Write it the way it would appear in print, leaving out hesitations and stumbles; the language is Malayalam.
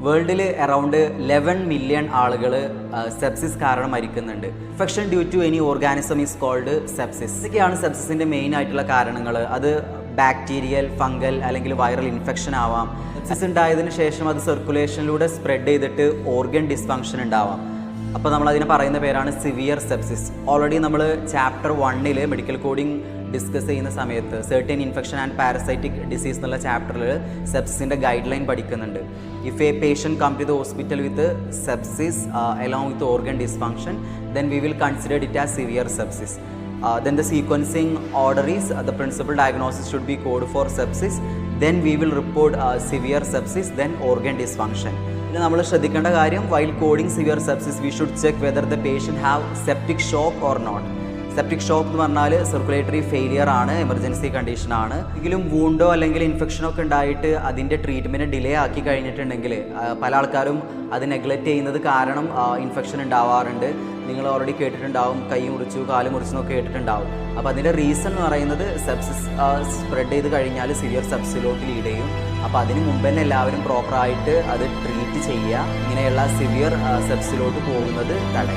വേൾഡിൽ അറൗണ്ട് 11 മില്യൺ ആളുകൾ സെപ്സിസ് കാരണം മരിക്കുന്നുണ്ട്. Infection due to any organism is called sepsis. ഇതൊക്കെയാണ് സെപ്സിസിൻ്റെ മെയിൻ ആയിട്ടുള്ള കാരണങ്ങൾ. അത് ബാക്ടീരിയൽ, ഫംഗൽ അല്ലെങ്കിൽ വൈറൽ ഇൻഫെക്ഷൻ ആവാം. സെപ്സിസ് ഉണ്ടായതിനു ശേഷം അത് സർക്കുലേഷനിലൂടെ സ്പ്രെഡ് ചെയ്തിട്ട് ഓർഗൻ ഡിസ്ഫങ്ഷൻ ഉണ്ടാവാം. അപ്പോൾ നമ്മളതിനെ പറയുന്ന പേരാണ് സിവിയർ സെപ്സിസ്. ഓൾറെഡി നമ്മൾ ചാപ്റ്റർ 1 മെഡിക്കൽ കോഡിംഗ് ഡിസ്കസ് ചെയ്യുന്ന സമയത്ത് certain infection and parasitic disease എന്നുള്ള ചാപ്റ്ററിൽ സെപ്സിസിൻ്റെ ഗൈഡ് ലൈൻ പഠിക്കുന്നുണ്ട്. If a patient come to the hospital with sepsis along with organ dysfunction, then we will consider it as severe sepsis. Then the sequencing order is the principal diagnosis should be code for sepsis, then we will report severe sepsis, then organ dysfunction. പിന്നെ നമ്മൾ ശ്രദ്ധിക്കേണ്ട കാര്യം, while coding severe sepsis we should check whether the patient have septic shock or not. Septic shock എന്ന് പറഞ്ഞാൽ സർക്കുലേറ്ററി ഫെയിലിയർ ആണ്, എമർജൻസി കണ്ടീഷനാണ്. എങ്കിലും വൂണ്ടോ അല്ലെങ്കിൽ ഇൻഫെക്ഷനോ ഒക്കെ ഉണ്ടായിട്ട് അതിൻ്റെ ട്രീറ്റ്മെൻറ്റ് ഡിലേ ആക്കി കഴിഞ്ഞിട്ടുണ്ടെങ്കിൽ പല ആൾക്കാരും അത് നെഗ്ലക്റ്റ് ചെയ്യുന്നത് കാരണം ഇൻഫെക്ഷൻ ഉണ്ടാവാറുണ്ട്. നിങ്ങൾ ഓൾറെഡി കേട്ടിട്ടുണ്ടാവും, കൈ മുറിച്ചു, കാല് മുറിച്ചു എന്നൊക്കെ കേട്ടിട്ടുണ്ടാവും. അപ്പോൾ അതിൻ്റെ റീസൺ എന്ന് പറയുന്നത് സെപ്സിസ് സ്പ്രെഡ് ചെയ്ത് കഴിഞ്ഞാൽ സിവിയർ സെപ്സിലോട്ട് ലീഡ് ചെയ്യും. അപ്പോൾ അതിന് മുമ്പ് തന്നെ എല്ലാവരും പ്രോപ്പറായിട്ട് അത് ട്രീറ്റ് ചെയ്യുക, ഇങ്ങനെയുള്ള സിവിയർ സെപ്സിലോട്ട് പോകുന്നത് തടയുക.